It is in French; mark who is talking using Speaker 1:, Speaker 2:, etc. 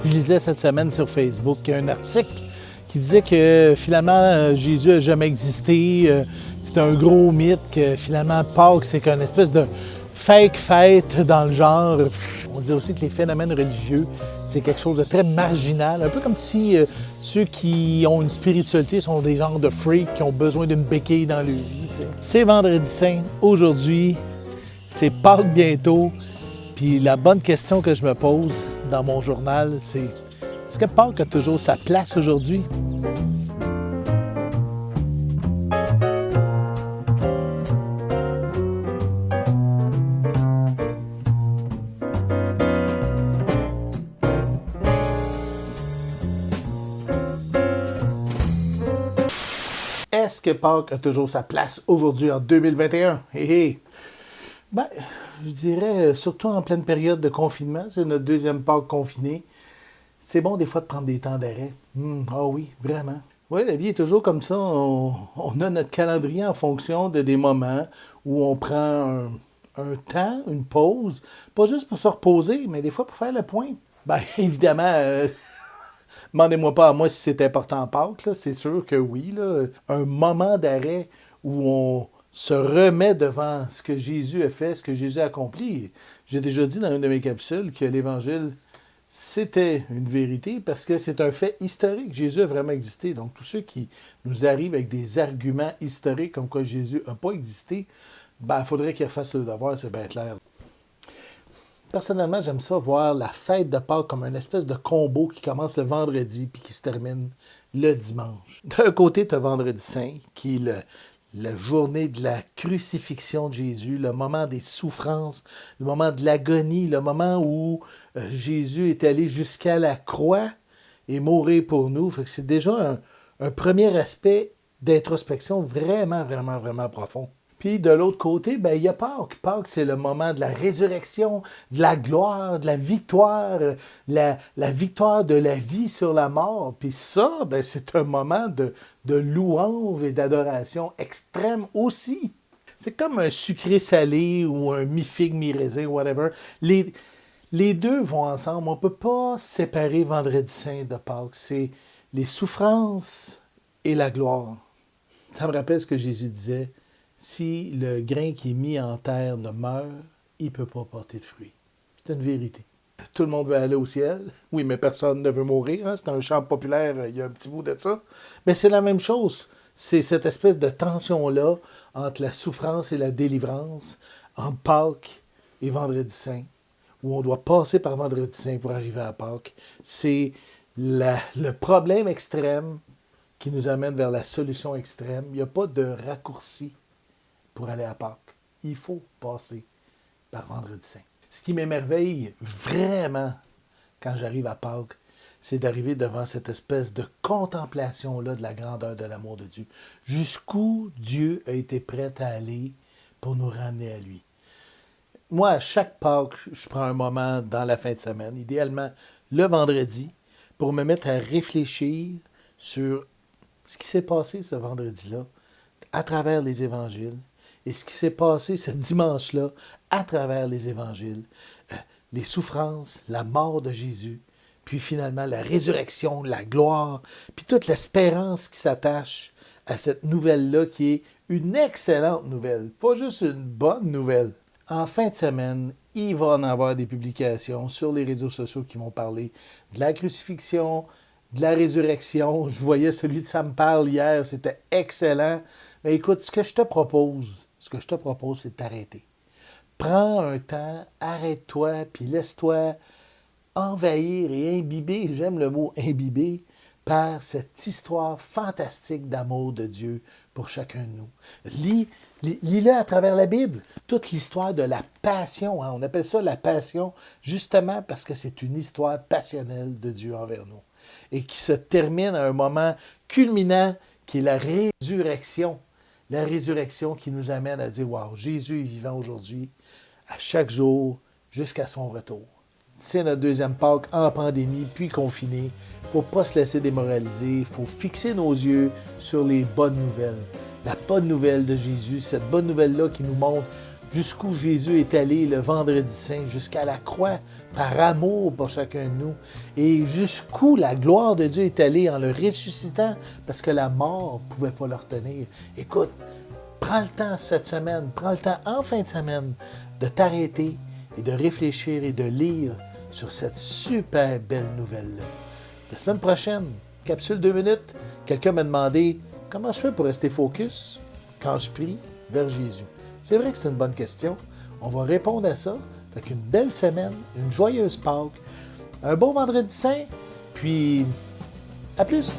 Speaker 1: Je lisais cette semaine sur Facebook un article qui disait que finalement Jésus n'a jamais existé. C'est un gros mythe que finalement Pâques, c'est qu'une espèce de fake fête dans le genre. On dit aussi que les phénomènes religieux, c'est quelque chose de très marginal. Un peu comme si ceux qui ont une spiritualité sont des genres de freaks qui ont besoin d'une béquille dans leur vie. T'sais. C'est Vendredi Saint. Aujourd'hui, c'est Pâques bientôt. Puis la bonne question que je me pose dans mon journal, c'est est-ce que Pâques a toujours sa place aujourd'hui? Est-ce que Pâques a toujours sa place aujourd'hui en 2021? Hé hé! Ben, je dirais, surtout en pleine période de confinement, c'est notre deuxième Pâques confiné. C'est bon des fois de prendre des temps d'arrêt. Ah oui, vraiment. Oui, la vie est toujours comme ça. On a notre calendrier en fonction de des moments où on prend un temps, une pause, pas juste pour se reposer, mais des fois pour faire le point. Ben, évidemment, demandez-moi pas à moi si c'est important en Pâques, là. C'est sûr que oui, là. Un moment d'arrêt où on se remet devant ce que Jésus a fait, ce que Jésus a accompli. J'ai déjà dit dans une de mes capsules que l'Évangile, c'était une vérité parce que c'est un fait historique. Jésus a vraiment existé. Donc, tous ceux qui nous arrivent avec des arguments historiques comme quoi Jésus n'a pas existé, ben, il faudrait qu'ils refassent le devoir, c'est bien clair. Personnellement, j'aime ça voir la fête de Pâques comme une espèce de combo qui commence le vendredi puis qui se termine le dimanche. D'un côté, tu as Vendredi Saint, qui est la journée de la crucifixion de Jésus, le moment des souffrances, le moment de l'agonie, le moment où Jésus est allé jusqu'à la croix et mourir pour nous. Fait que c'est déjà un premier aspect d'introspection vraiment, vraiment, vraiment profond. Puis de l'autre côté, ben, il y a Pâques. Pâques, c'est le moment de la résurrection, de la gloire, de la victoire, la victoire de la vie sur la mort. Puis ça, ben, c'est un moment de louange et d'adoration extrême aussi. C'est comme un sucré-salé ou un mi-figue, mi-raisin, whatever. Les deux vont ensemble. On ne peut pas séparer Vendredi Saint de Pâques. C'est les souffrances et la gloire. Ça me rappelle ce que Jésus disait. Si le grain qui est mis en terre ne meurt, il ne peut pas porter de fruits. C'est une vérité. Tout le monde veut aller au ciel. Oui, mais personne ne veut mourir. Hein? C'est un chant populaire, il y a un petit bout de ça. Mais c'est la même chose. C'est cette espèce de tension-là entre la souffrance et la délivrance, entre Pâques et Vendredi Saint, où on doit passer par Vendredi Saint pour arriver à Pâques. C'est le problème extrême qui nous amène vers la solution extrême. Il n'y a pas de raccourci pour aller à Pâques. Il faut passer par Vendredi Saint. Ce qui m'émerveille vraiment quand j'arrive à Pâques, c'est d'arriver devant cette espèce de contemplation-là de la grandeur de l'amour de Dieu. Jusqu'où Dieu a été prêt à aller pour nous ramener à lui. Moi, à chaque Pâques, je prends un moment dans la fin de semaine, idéalement le vendredi, pour me mettre à réfléchir sur ce qui s'est passé ce vendredi-là à travers les évangiles. Et ce qui s'est passé ce dimanche-là, à travers les évangiles, les souffrances, la mort de Jésus, puis finalement la résurrection, la gloire, puis toute l'espérance qui s'attache à cette nouvelle-là qui est une excellente nouvelle, pas juste une bonne nouvelle. En fin de semaine, il va en avoir des publications sur les réseaux sociaux qui vont parler de la crucifixion, de la résurrection. Je voyais celui de Sam Parle hier, c'était excellent. Mais écoute, ce que je te propose, c'est de t'arrêter. Prends un temps, arrête-toi, puis laisse-toi envahir et imbiber, j'aime le mot imbiber, par cette histoire fantastique d'amour de Dieu pour chacun de nous. Lis-le à travers la Bible, toute l'histoire de la passion. Hein? On appelle ça la passion, justement parce que c'est une histoire passionnelle de Dieu envers nous. Et qui se termine à un moment culminant qui est la résurrection. La résurrection qui nous amène à dire « Wow, Jésus est vivant aujourd'hui, à chaque jour, jusqu'à son retour. » C'est notre deuxième Pâques en pandémie, puis confiné. Il ne faut pas se laisser démoraliser. Il faut fixer nos yeux sur les bonnes nouvelles. La bonne nouvelle de Jésus, cette bonne nouvelle-là qui nous montre jusqu'où Jésus est allé le vendredi saint, jusqu'à la croix, par amour pour chacun de nous, et jusqu'où la gloire de Dieu est allée en le ressuscitant, parce que la mort ne pouvait pas le retenir. Écoute, prends le temps cette semaine, prends le temps en fin de semaine de t'arrêter et de réfléchir et de lire sur cette super belle nouvelle-là. La semaine prochaine, capsule 2 minutes, quelqu'un m'a demandé comment je fais pour rester focus quand je prie vers Jésus. C'est vrai que c'est une bonne question. On va répondre à ça. Fait qu'une belle semaine, une joyeuse Pâques, un bon vendredi saint, puis à plus!